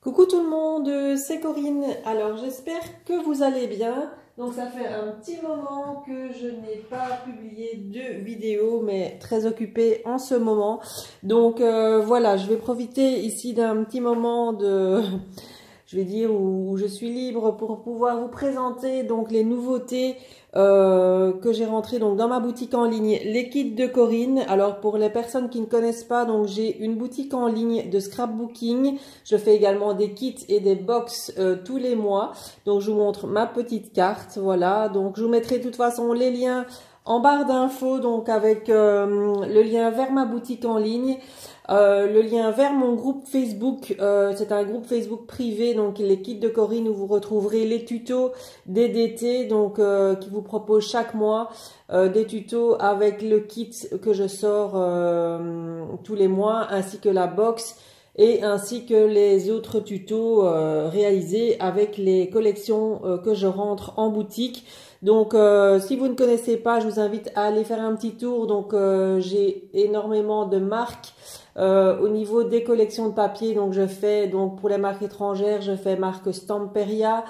Coucou tout le monde, c'est Corinne. Alors j'espère que vous allez bien. Donc ça fait un petit moment que je n'ai pas publié de vidéo, mais très occupée en ce moment. Donc voilà, je vais profiter ici d'un petit moment de, je vais dire, où je suis libre pour pouvoir vous présenter donc les nouveautés que j'ai rentrées donc dans ma boutique en ligne, les kits de Corinne. Alors pour les personnes qui ne connaissent pas, donc j'ai une boutique en ligne de scrapbooking. Je fais également des kits et des box tous les mois. Donc je vous montre ma petite carte, voilà. Donc je vous mettrai de toute façon les liens en barre d'infos, donc avec le lien vers ma boutique en ligne. Le lien vers mon groupe Facebook, c'est un groupe Facebook privé, donc les kits de Corinne où vous retrouverez les tutos DDT, donc qui vous propose chaque mois des tutos avec le kit que je sors tous les mois, ainsi que la box et ainsi que les autres tutos réalisés avec les collections que je rentre en boutique. Donc si vous ne connaissez pas, je vous invite à aller faire un petit tour. Donc j'ai énormément de marques au niveau des collections de papier. Donc je fais, donc pour les marques étrangères, je fais marque Stamperia,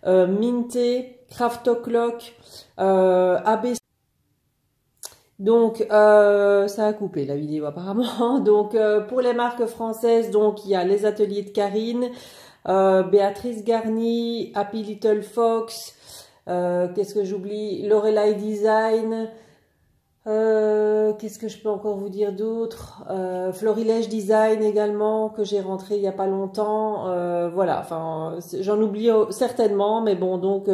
Minté, Craft O'Clock, ABC. Donc ça a coupé la vidéo apparemment. Donc pour les marques françaises, donc il y a les ateliers de Karine, Béatrice Garni, Happy Little Fox, qu'est-ce que j'oublie, Lorelai Design, qu'est-ce que je peux encore vous dire d'autre, Florilège Design également, que j'ai rentré il y a pas longtemps, voilà, enfin j'en oublie certainement, mais bon, donc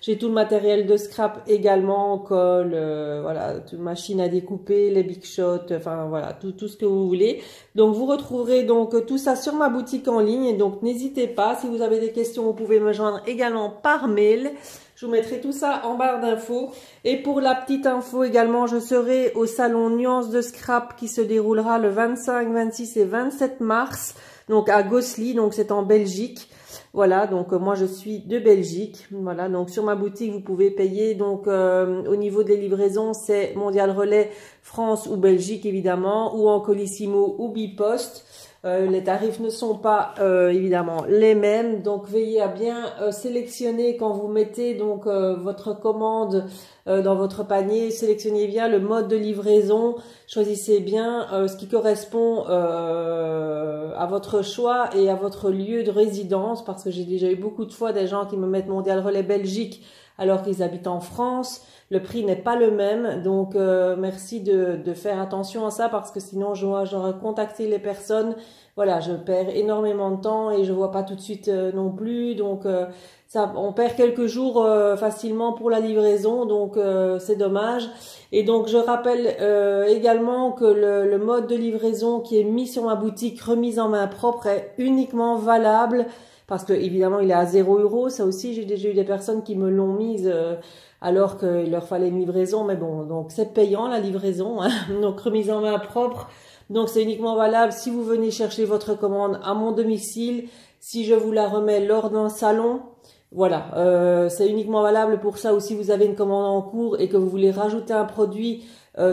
j'ai tout le matériel de scrap également, colle, voilà, machine à découper, les big shots, enfin voilà, tout ce que vous voulez. Donc vous retrouverez donc tout ça sur ma boutique en ligne, et donc n'hésitez pas, si vous avez des questions, vous pouvez me joindre également par mail. Je vous mettrai tout ça en barre d'infos. Et pour la petite info également, je serai au salon Nuances de Scrap qui se déroulera le 25, 26 et 27 mars. Donc à Gosselies, donc c'est en Belgique. Voilà, donc moi je suis de Belgique. Voilà, donc sur ma boutique, vous pouvez payer. Donc au niveau des livraisons, c'est Mondial Relais France ou Belgique évidemment, ou en Colissimo ou Bipost. Les tarifs ne sont pas évidemment les mêmes, donc veillez à bien sélectionner quand vous mettez donc votre commande dans votre panier. Sélectionnez bien le mode de livraison, choisissez bien ce qui correspond à votre choix et à votre lieu de résidence, parce que j'ai déjà eu beaucoup de fois des gens qui me mettent Mondial Relais Belgique alors qu'ils habitent en France. Le prix n'est pas le même, donc merci de faire attention à ça, parce que sinon j'aurais contacté les personnes. Voilà, je perds énormément de temps et je vois pas tout de suite non plus, donc ça, on perd quelques jours facilement pour la livraison, donc c'est dommage. Et donc je rappelle également que le mode de livraison qui est mis sur ma boutique, remise en main propre, est uniquement valable, parce que évidemment il est à 0 €. Ça aussi, j'ai déjà eu des personnes qui me l'ont mise alors qu'il leur fallait une livraison, mais bon, donc c'est payant la livraison, hein, donc remise en main propre. Donc c'est uniquement valable si vous venez chercher votre commande à mon domicile, si je vous la remets lors d'un salon. Voilà, c'est uniquement valable pour ça, ou si vous avez une commande en cours et que vous voulez rajouter un produit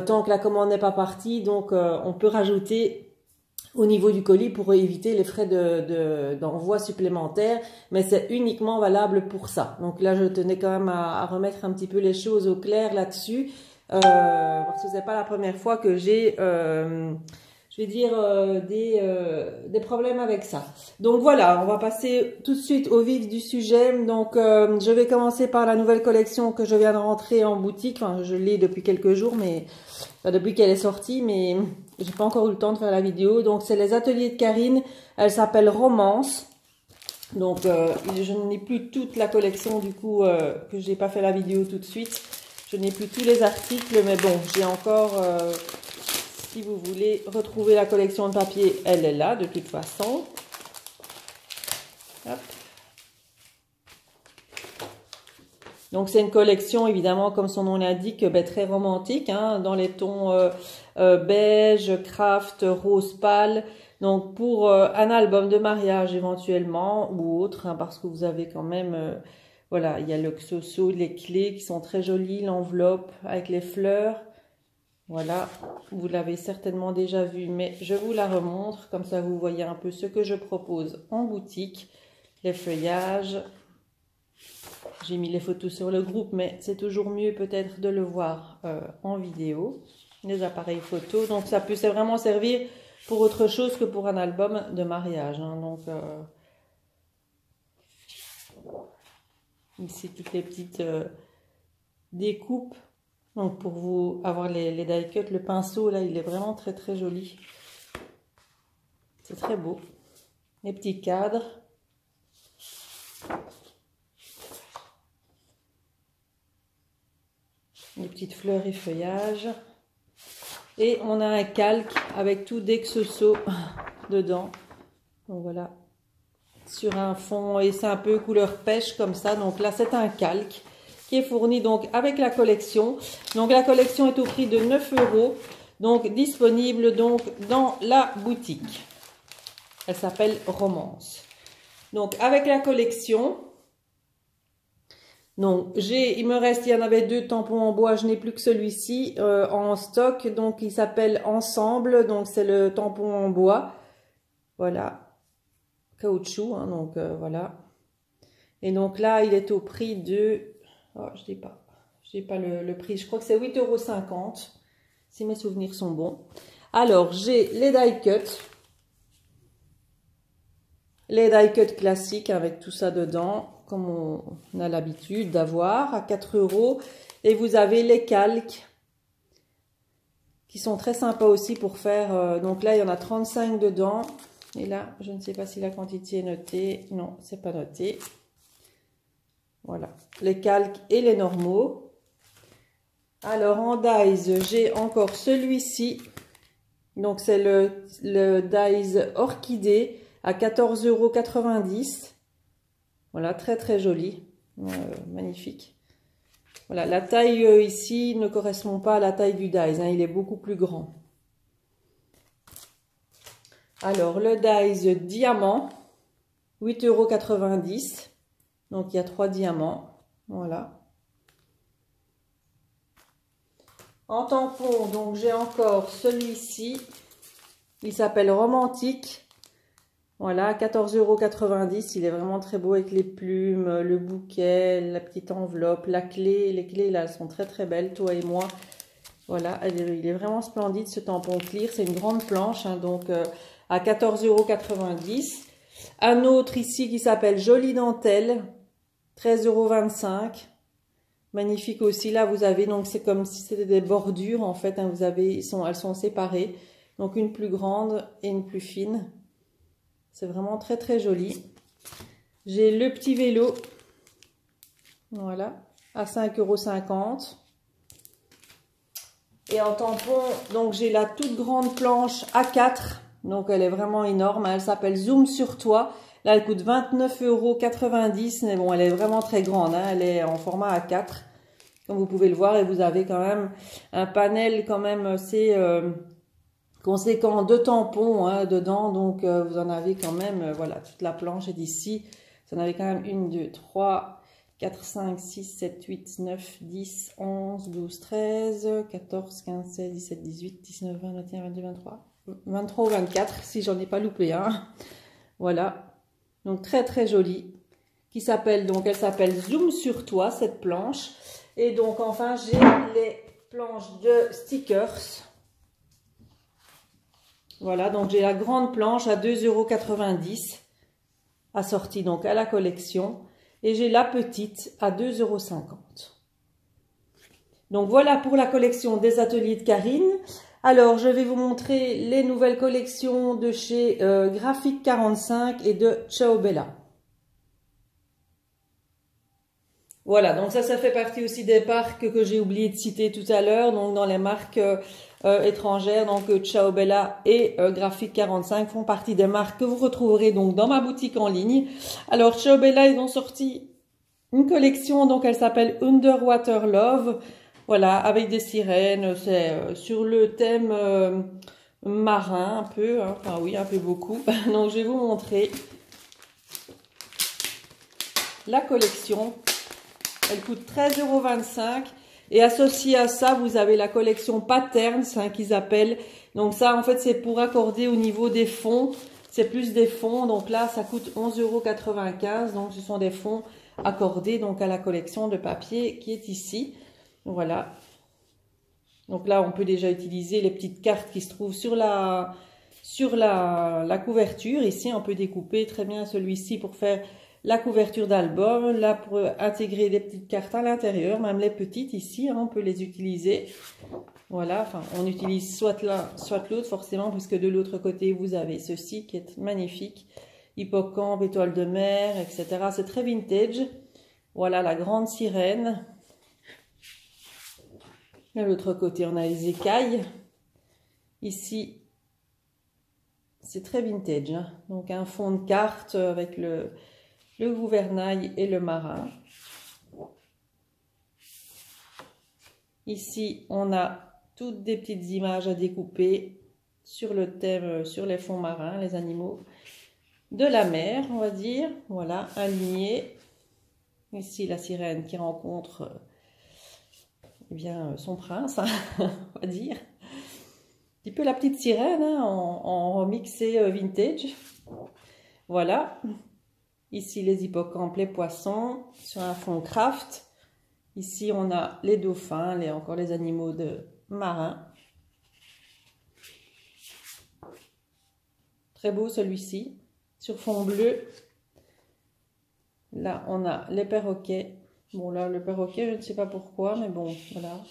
tant que la commande n'est pas partie, donc on peut rajouter au niveau du colis pour éviter les frais d'envoi supplémentaires, mais c'est uniquement valable pour ça. Donc là, je tenais quand même à remettre un petit peu les choses au clair là-dessus, parce que c'est pas la première fois que j'ai, je vais dire, des problèmes avec ça. Donc voilà, on va passer tout de suite au vif du sujet. Donc je vais commencer par la nouvelle collection que je viens de rentrer en boutique. Enfin, je l'ai depuis quelques jours, mais depuis qu'elle est sortie, mais j'ai pas encore eu le temps de faire la vidéo. Donc c'est les ateliers de Karine. Elle s'appelle Romance. Donc je n'ai plus toute la collection, du coup que j'ai pas fait la vidéo tout de suite. Je n'ai plus tous les articles, mais bon, j'ai encore, si vous voulez retrouver la collection de papier, elle est là de toute façon. Hop. Donc c'est une collection évidemment, comme son nom l'indique, très romantique, hein, dans les tons beige, craft, rose pâle. Donc pour un album de mariage éventuellement ou autre, hein, parce que vous avez quand même, voilà, il y a le xoxo, les clés qui sont très jolies, l'enveloppe avec les fleurs. Voilà, vous l'avez certainement déjà vu, mais je vous la remontre, comme ça vous voyez un peu ce que je propose en boutique. Les feuillages, j'ai mis les photos sur le groupe, mais c'est toujours mieux peut-être de le voir en vidéo. Les appareils photo, donc ça peut vraiment servir pour autre chose que pour un album de mariage. Hein. Donc, ici toutes les petites découpes. Donc pour vous avoir les die cut, le pinceau là il est vraiment très très joli. C'est très beau. Les petits cadres. Les petites fleurs et feuillages. Et on a un calque avec tout d'Exoso dedans. Donc voilà. Sur un fond, et c'est un peu couleur pêche comme ça. Donc là c'est un calque qui est fourni donc avec la collection. Donc la collection est au prix de 9 €, donc disponible donc dans la boutique. Elle s'appelle Romance. Donc avec la collection, donc il me reste, il y en avait 2 tampons en bois, je n'ai plus que celui-ci en stock. Donc il s'appelle Ensemble, donc c'est le tampon en bois. Voilà, caoutchouc, hein, donc voilà. Et donc là il est au prix de... Oh, je n'ai pas le prix. Je crois que c'est 8,50 €, si mes souvenirs sont bons. Alors, j'ai les die cut. Les die cut classiques avec tout ça dedans, comme on a l'habitude d'avoir, à 4 €. Et vous avez les calques, qui sont très sympas aussi pour faire... donc là, il y en a 35 dedans. Et là, je ne sais pas si la quantité est notée. Non, c'est pas noté. Voilà, les calques et les normaux. Alors en dies, j'ai encore celui-ci. Donc c'est le dies orchidée à 14,90 €. Voilà, très très joli. Magnifique. Voilà, la taille ici ne correspond pas à la taille du dies. Hein, il est beaucoup plus grand. Alors le dies diamant, 8,90 €. Donc, il y a 3 diamants. Voilà. En tampon, donc, j'ai encore celui-ci. Il s'appelle Romantique. Voilà, 14,90 €. Il est vraiment très beau avec les plumes, le bouquet, la petite enveloppe, la clé. Les clés, là, elles sont très, très belles, toi et moi. Voilà, il est vraiment splendide, ce tampon clear. C'est une grande planche, hein, donc à 14,90 €. Un autre ici qui s'appelle Jolie Dentelle. 13,25 €. Magnifique aussi. Là, vous avez, donc c'est comme si c'était des bordures en fait. Hein, vous avez, elles sont séparées. Donc une plus grande et une plus fine. C'est vraiment très très joli. J'ai le petit vélo. Voilà. À 5,50 €. Et en tampon, donc j'ai la toute grande planche A4. Donc elle est vraiment énorme. Elle s'appelle Zoom sur toi. Là, elle coûte 29,90 €, mais bon, elle est vraiment très grande. Hein, elle est en format A4, comme vous pouvez le voir. Et vous avez quand même un panel quand même assez conséquent de tampons hein, dedans. Donc, vous en avez quand même, voilà, toute la planche est ici. Vous en avez quand même 1, 2, 3, 4, 5, 6, 7, 8, 9, 10, 11, 12, 13, 14, 15, 16, 17, 18, 19, 20, 21, 22, 23. 23 ou 24, si j'en ai pas loupé un. Hein. Voilà. Donc très très jolie, elle s'appelle Zoom sur toi cette planche. Et donc enfin j'ai les planches de stickers. Voilà, donc j'ai la grande planche à 2,90 € assortie donc à la collection. Et j'ai la petite à 2,50 €. Donc voilà pour la collection des ateliers de Karine. Alors, je vais vous montrer les nouvelles collections de chez Graphique 45 et de Ciao Bella. Voilà, donc ça fait partie aussi des marques que j'ai oublié de citer tout à l'heure. Donc, dans les marques étrangères, donc Ciao Bella et Graphique 45 font partie des marques que vous retrouverez donc dans ma boutique en ligne. Alors, Ciao Bella, ils ont sorti une collection, donc elle s'appelle Underwater Love. Voilà, avec des sirènes, c'est sur le thème marin un peu, hein, enfin oui, un peu beaucoup. Donc je vais vous montrer la collection. Elle coûte 13,25 €. Et associé à ça, vous avez la collection Patterns, hein, qu'ils appellent. Donc ça, en fait, c'est pour accorder au niveau des fonds. C'est plus des fonds. Donc là, ça coûte 11,95 €. Donc ce sont des fonds accordés donc à la collection de papier qui est ici. Voilà. Donc là, on peut déjà utiliser les petites cartes qui se trouvent sur la couverture. Ici, on peut découper très bien celui-ci pour faire la couverture d'album. Là, pour intégrer des petites cartes à l'intérieur, même les petites ici, hein, on peut les utiliser. Voilà, enfin, on utilise soit l'un, soit l'autre, forcément, puisque de l'autre côté, vous avez ceci qui est magnifique. Hippocampe, étoile de mer, etc. C'est très vintage. Voilà la grande sirène. De l'autre côté, on a les écailles. Ici, c'est très vintage, hein. Donc un fond de carte avec le gouvernail et le marin. Ici, on a toutes des petites images à découper sur le thème, sur les fonds marins, les animaux de la mer, on va dire. Voilà, aligné. Ici, la sirène qui rencontre eh bien, son prince, hein, on va dire. Un petit peu la petite sirène, hein, en remixé vintage. Voilà. Ici, les hippocampes, les poissons, sur un fond craft. Ici, on a les dauphins, encore les animaux marins. Très beau celui-ci, sur fond bleu. Là, on a les perroquets. Bon, là, le perroquet, je ne sais pas pourquoi, mais bon, voilà.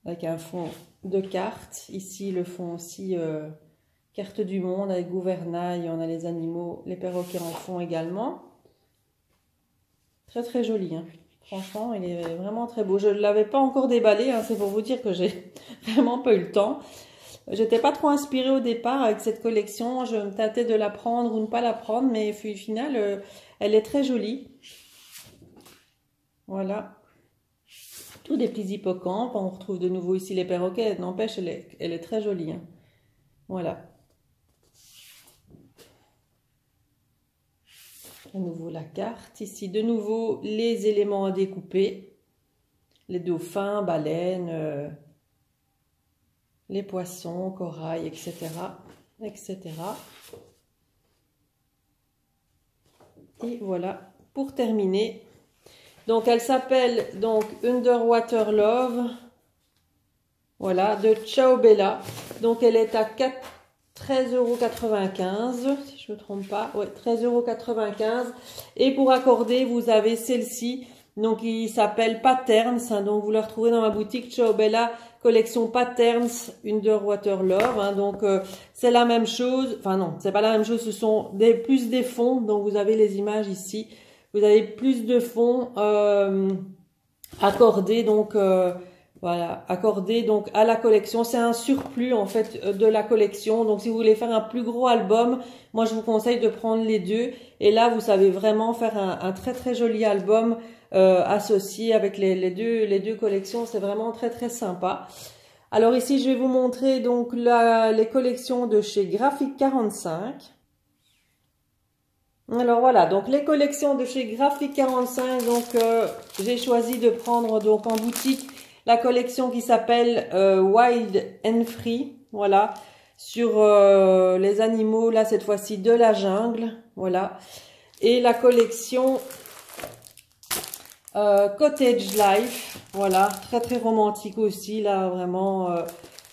Avec un fond de cartes. Ici, le fond aussi, carte du monde avec gouvernail. On a les animaux, les perroquets en fond également. Très, très joli, hein. Franchement, il est vraiment très beau. Je ne l'avais pas encore déballé, hein, c'est pour vous dire que j'ai vraiment pas eu le temps. J'étais pas trop inspirée au départ avec cette collection. Je me tâtais de la prendre ou ne pas la prendre, mais au final, elle est très jolie. Voilà. Tous des petits hippocampes. On retrouve de nouveau ici les perroquets. N'empêche, elle est très jolie, hein. Voilà. À nouveau la carte. Ici, de nouveau, les éléments à découper. Les dauphins, baleines, les poissons, corail, etc. etc. Et voilà, pour terminer. Donc, elle s'appelle donc Underwater Love. Voilà, de Ciao Bella. Donc, elle est à 13,95 €, si je ne me trompe pas. Ouais, 13,95 €. Et pour accorder, vous avez celle-ci. Donc, il s'appelle Patterns. Hein, donc, vous la retrouvez dans ma boutique Ciao Bella, collection Patterns Underwater Love. Hein, donc, c'est la même chose. Enfin, non, c'est pas la même chose. Ce sont plus des fonds. Donc, vous avez les images ici. Vous avez plus de fonds accordés. Donc, voilà, accordé donc à la collection. C'est un surplus en fait de la collection. Donc si vous voulez faire un plus gros album, moi je vous conseille de prendre les deux. Et là vous savez vraiment faire un très très joli album associé avec les deux collections. C'est vraiment très très sympa. Alors ici je vais vous montrer donc les collections de chez Graphic 45. Alors voilà, donc les collections de chez Graphic 45. Donc j'ai choisi de prendre donc en boutique la collection qui s'appelle Wild and Free, voilà, sur les animaux, là cette fois-ci de la jungle, voilà, et la collection Cottage Life, voilà, très très romantique aussi, là vraiment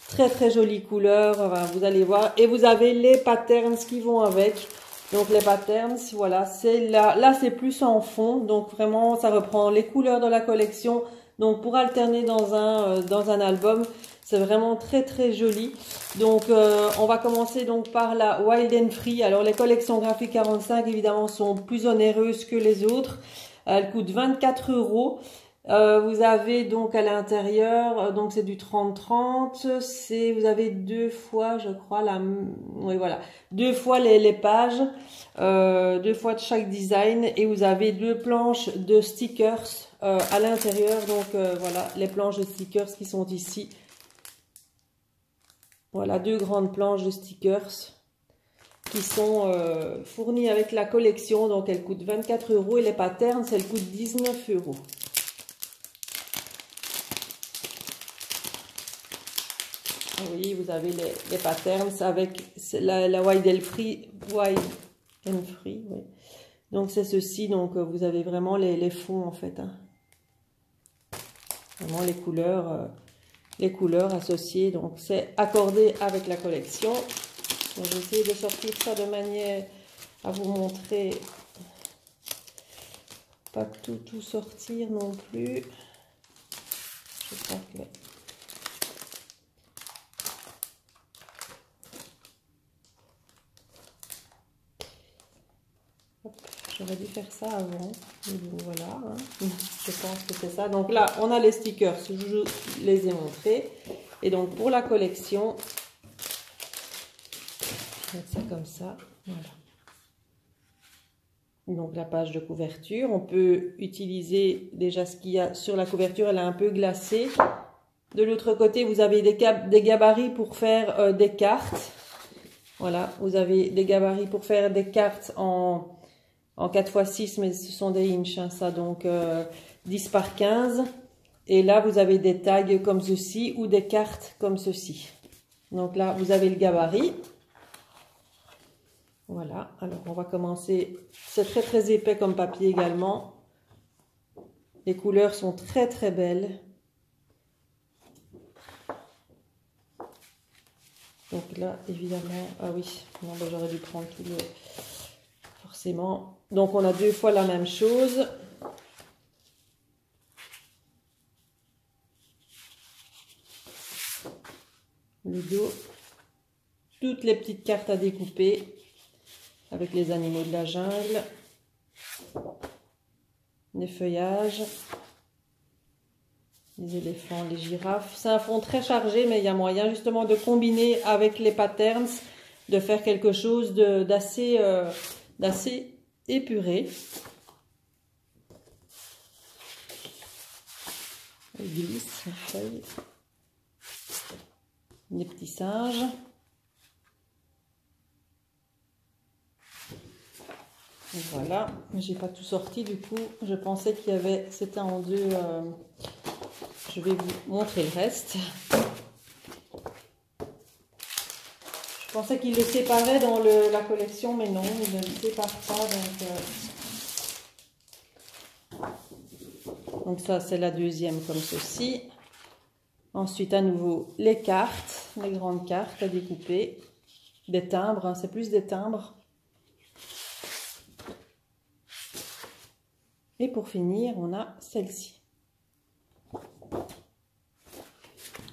très très jolie couleur, vous allez voir, et vous avez les patterns qui vont avec. Donc les patterns, voilà, c'est là c'est plus en fond, donc vraiment ça reprend les couleurs de la collection. Donc pour alterner dans un album, c'est vraiment très très joli. Donc on va commencer donc par la Wild and Free. Alors les collections Graphic 45 évidemment sont plus onéreuses que les autres. Elles coûtent 24 €. Vous avez donc à l'intérieur, donc c'est du 30-30, vous avez deux fois, je crois, oui voilà, deux fois les pages, deux fois de chaque design, et vous avez deux planches de stickers à l'intérieur, donc voilà, les planches de stickers qui sont ici. Voilà, deux grandes planches de stickers. qui sont fournies avec la collection. Donc elles coûtent 24 € et les patterns, elles coûtent 19 €. Oui, vous avez les patterns avec la Wild and Free. Oui. Donc c'est ceci, donc vous avez vraiment les fonds en fait. Hein. Vraiment les couleurs associées, donc c'est accordé avec la collection. Donc je vais essayer de sortir ça de manière à vous montrer, pas tout sortir non plus. Je crois que j'aurais dû faire ça avant, mais bon, voilà, hein. Je pense que c'est ça. Donc là, on a les stickers, je les ai montrés. Et donc pour la collection, je vais mettre ça comme ça, voilà. Donc la page de couverture, on peut utiliser déjà ce qu'il y a sur la couverture, elle est un peu glacée. De l'autre côté, vous avez des gabarits pour faire des cartes. Voilà, vous avez des gabarits pour faire des cartes en 4x6, mais ce sont des inches, hein, ça, donc 10 par 15. Et là, vous avez des tags comme ceci ou des cartes comme ceci. Donc là, vous avez le gabarit. Voilà, alors on va commencer. C'est très épais comme papier également. Les couleurs sont très belles. Donc là, évidemment, ah oui, non, ben, j'aurais dû prendre tout le... Forcément. Donc on a deux fois la même chose. Le dos. Toutes les petites cartes à découper avec les animaux de la jungle. Les feuillages. Les éléphants, les girafes. C'est un fond très chargé, mais il y a moyen justement de combiner avec les patterns, de faire quelque chose d'assez épuré. Il glisse la feuille. Des petits singes. Et voilà, j'ai pas tout sorti du coup. Je pensais qu'il y avait, c'était en deux. Je vais vous montrer le reste. Je pensais qu'il le séparait dans la collection, mais non, il ne le sépare pas. Donc ça, c'est la deuxième comme ceci. Ensuite, à nouveau, les cartes, les grandes cartes à découper. Des timbres, hein, c'est plus des timbres. Et pour finir, on a celle-ci.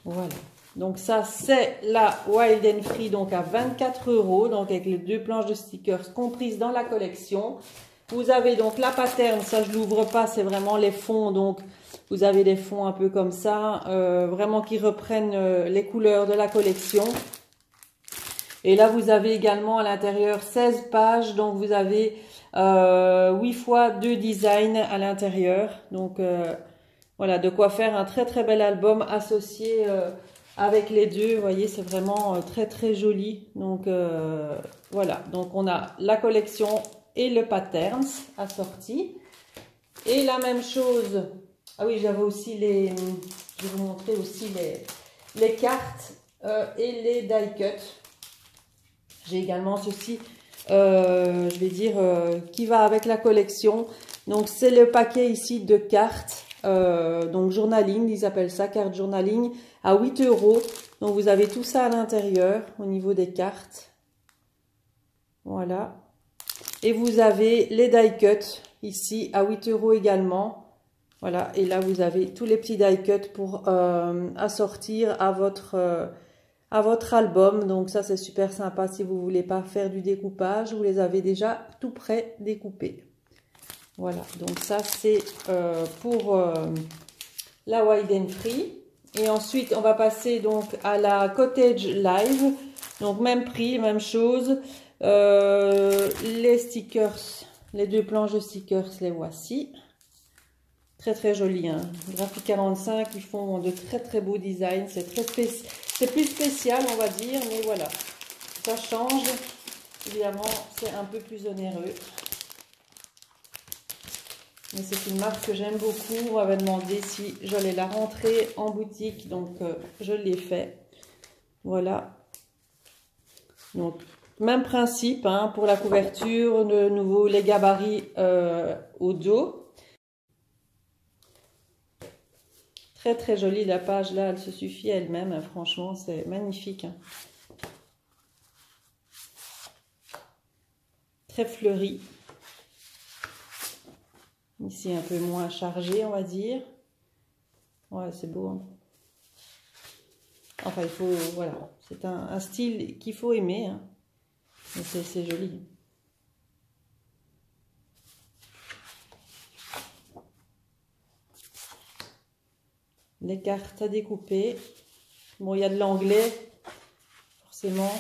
Voilà. Donc ça, c'est la Wild and Free, donc à 24 €, donc avec les deux planches de stickers comprises dans la collection. Vous avez donc la pattern, ça je l'ouvre pas, c'est vraiment les fonds, donc vous avez des fonds un peu comme ça, vraiment qui reprennent les couleurs de la collection. Et là, vous avez également à l'intérieur 16 pages, donc vous avez 8 fois 2 designs à l'intérieur. Donc voilà, de quoi faire un très bel album associé avec les deux. Vous voyez, c'est vraiment très joli. Donc voilà, donc on a la collection et le patterns assortis. Et la même chose, ah oui, j'avais aussi je vais vous montrer aussi les cartes et les die cuts. J'ai également ceci, je vais dire, qui va avec la collection. Donc c'est le paquet ici de cartes, donc journaling, ils appellent ça, carte journaling, à 8 €. Donc vous avez tout ça à l'intérieur, au niveau des cartes. Voilà. Et vous avez les die cuts, ici, à 8 € également. Voilà, et là vous avez tous les petits die cuts pour assortir à votre album. Donc ça c'est super sympa si vous voulez pas faire du découpage, vous les avez déjà tout prêts découpés. Voilà, donc ça c'est pour la Wild and Free. Et ensuite on va passer donc à la Cottage Live. Donc même prix, même chose. Les stickers, les deux planches de stickers, les voici. Très joli, hein. Graphique 45, ils font de très beaux designs. C'est plus spécial, on va dire, mais voilà, ça change. Évidemment, c'est un peu plus onéreux. Mais c'est une marque que j'aime beaucoup. On m'avait demandé si j'allais la rentrer en boutique. Donc, je l'ai fait. Voilà. Donc, même principe hein, pour la couverture. De nouveau, les gabarits au dos. Très, très jolie la page. Là, elle se suffit elle-même. Hein, franchement, c'est magnifique. Hein. Très fleuri. Ici, un peu moins chargé, on va dire. Ouais, c'est beau. Hein. Enfin, il faut... Voilà. C'est un style qu'il faut aimer. Hein. Mais c'est joli. Les cartes à découper. Bon, il y a de l'anglais, forcément.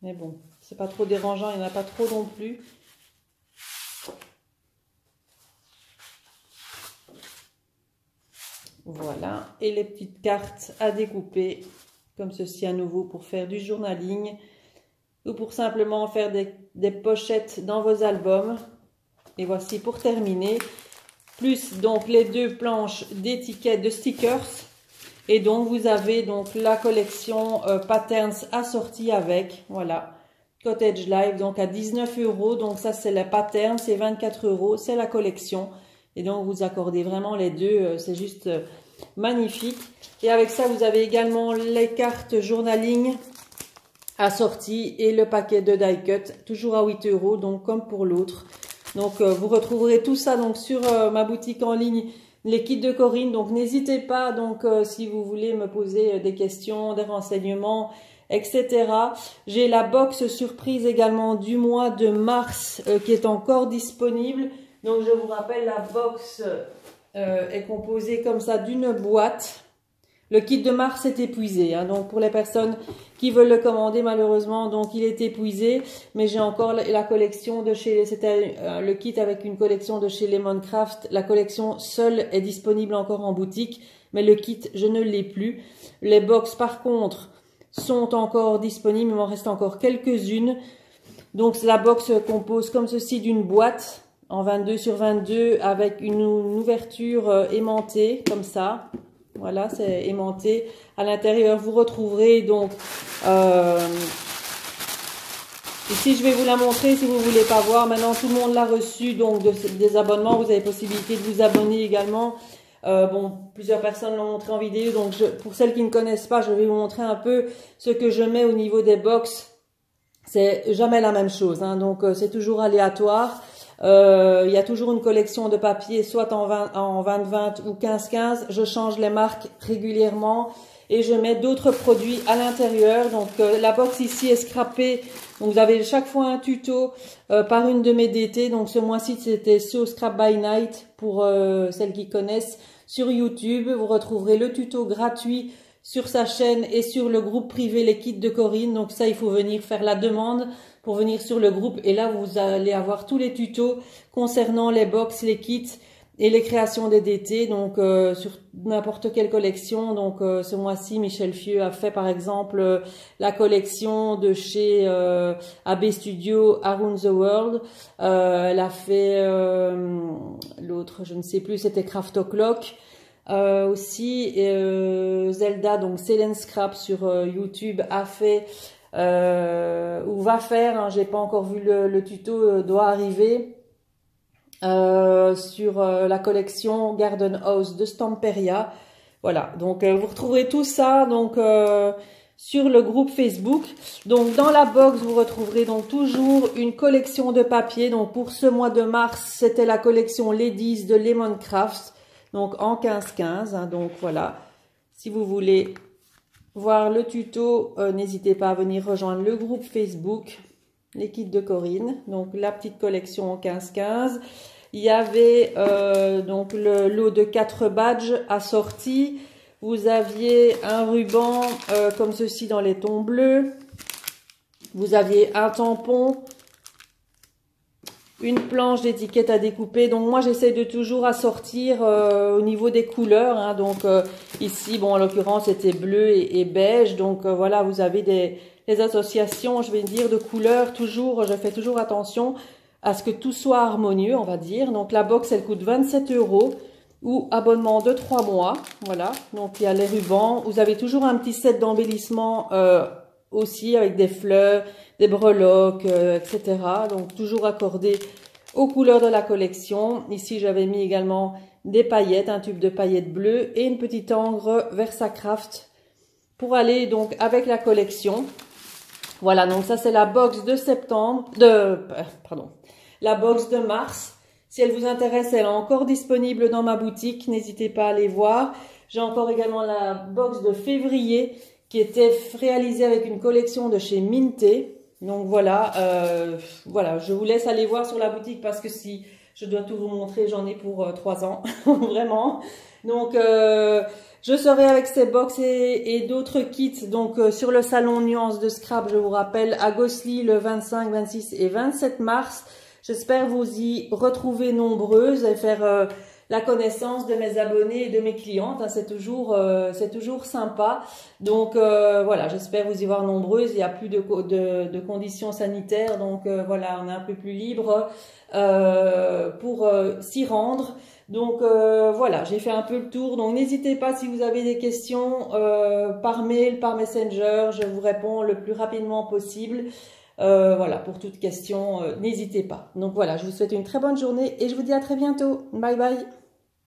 Mais bon, c'est pas trop dérangeant. Il n'y en a pas trop non plus. Voilà, et les petites cartes à découper, comme ceci à nouveau, pour faire du journaling ou pour simplement faire des pochettes dans vos albums. Et voici pour terminer, plus donc les deux planches d'étiquettes de stickers. Et donc vous avez donc la collection Patterns assortie avec, voilà, Cottage Life, donc à 19 €. Donc ça c'est la Pattern, c'est 24 €, c'est la collection. Et donc vous accordez vraiment les deux, c'est juste magnifique. Et avec ça vous avez également les cartes journaling assorties et le paquet de die cut, toujours à 8 €, donc comme pour l'autre. Donc vous retrouverez tout ça donc sur ma boutique en ligne, les kits de Corinne. Donc n'hésitez pas donc si vous voulez me poser des questions, des renseignements, etc. J'ai la box surprise également du mois de mars qui est encore disponible. Donc je vous rappelle, la box est composée comme ça d'une boîte. Le kit de mars est épuisé, hein, donc pour les personnes qui veulent le commander, malheureusement, donc il est épuisé. Mais j'ai encore la collection de chez, c'était le kit avec une collection de chez Lemoncraft. La collection seule est disponible encore en boutique, mais le kit, je ne l'ai plus. Les box, par contre, sont encore disponibles, il m'en reste encore quelques-unes. Donc la box se compose comme ceci d'une boîte en 22 sur 22 avec une ouverture aimantée, comme ça. Voilà, c'est aimanté. À l'intérieur, vous retrouverez donc... ici, je vais vous la montrer si vous ne voulez pas voir. Maintenant, tout le monde l'a reçu. Donc, des abonnements, vous avez possibilité de vous abonner également. Bon, plusieurs personnes l'ont montré en vidéo. Donc, pour celles qui ne connaissent pas, je vais vous montrer un peu ce que je mets au niveau des box. C'est jamais la même chose. Hein, donc, c'est toujours aléatoire. Il y a toujours une collection de papier, soit en 20-20 ou 15-15. Je change les marques régulièrement et je mets d'autres produits à l'intérieur. Donc la box ici est scrappée. Donc vous avez chaque fois un tuto par une de mes DT. Donc ce mois-ci c'était So Scrap by Night pour celles qui connaissent sur YouTube. Vous retrouverez le tuto gratuit sur sa chaîne et sur le groupe privé Les Kits de Corinne. Donc ça, il faut venir faire la demande pour venir sur le groupe. Et là, vous allez avoir tous les tutos concernant les box, les kits et les créations des DT. Donc sur n'importe quelle collection. Donc ce mois-ci, Michel Fieux a fait par exemple la collection de chez AB Studio Around the World. Elle a fait l'autre, je ne sais plus, c'était Craft O'Clock. Aussi Zelda, donc Céline Scrap sur YouTube a fait ou va faire, hein, j'ai pas encore vu le tuto, doit arriver sur la collection Garden House de Stamperia. Voilà, donc vous retrouverez tout ça donc sur le groupe Facebook. Donc dans la box vous retrouverez donc toujours une collection de papier. Donc pour ce mois de mars c'était la collection Ladies de Lemoncraft. Donc en 15-15, hein, donc voilà, si vous voulez voir le tuto, n'hésitez pas à venir rejoindre le groupe Facebook, les kits de Corinne, donc la petite collection en 15-15. Il y avait donc le lot de 4 badges assortis, vous aviez un ruban comme ceci dans les tons bleus, vous aviez un tampon, une planche d'étiquette à découper. Donc moi j'essaie de toujours assortir au niveau des couleurs, hein. Donc ici bon en l'occurrence c'était bleu et beige. Donc voilà, vous avez les les associations, je vais dire, de couleurs, toujours, je fais toujours attention à ce que tout soit harmonieux, on va dire. Donc la box, elle coûte 27 € ou abonnement de 3 mois. Voilà, donc il y a les rubans. Vous avez toujours un petit set d'embellissement aussi avec des fleurs, des breloques, etc. Donc toujours accordé aux couleurs de la collection. Ici, j'avais mis également des paillettes, un tube de paillettes bleues et une petite encre Versacraft pour aller donc avec la collection. Voilà, donc ça c'est la box de la box de mars. Si elle vous intéresse, elle est encore disponible dans ma boutique. N'hésitez pas à aller voir. J'ai encore également la box de février qui était réalisée avec une collection de chez Minté. Donc voilà, voilà, je vous laisse aller voir sur la boutique parce que si je dois tout vous montrer, j'en ai pour 3 ans, vraiment. Donc je serai avec ces box et d'autres kits donc sur le salon Nuance de Scrap, je vous rappelle, à Gosselies le 25, 26 et 27 mars. J'espère vous y retrouver nombreuses et faire la connaissance de mes abonnés et de mes clientes. Hein, c'est toujours sympa. Donc voilà, j'espère vous y voir nombreuses. Il n'y a plus de conditions sanitaires, donc voilà, on est un peu plus libre pour s'y rendre. Donc voilà, j'ai fait un peu le tour. Donc n'hésitez pas si vous avez des questions par mail, par Messenger, je vous réponds le plus rapidement possible. Voilà, pour toute question, n'hésitez pas. Donc voilà, je vous souhaite une très bonne journée et je vous dis à très bientôt. Bye bye.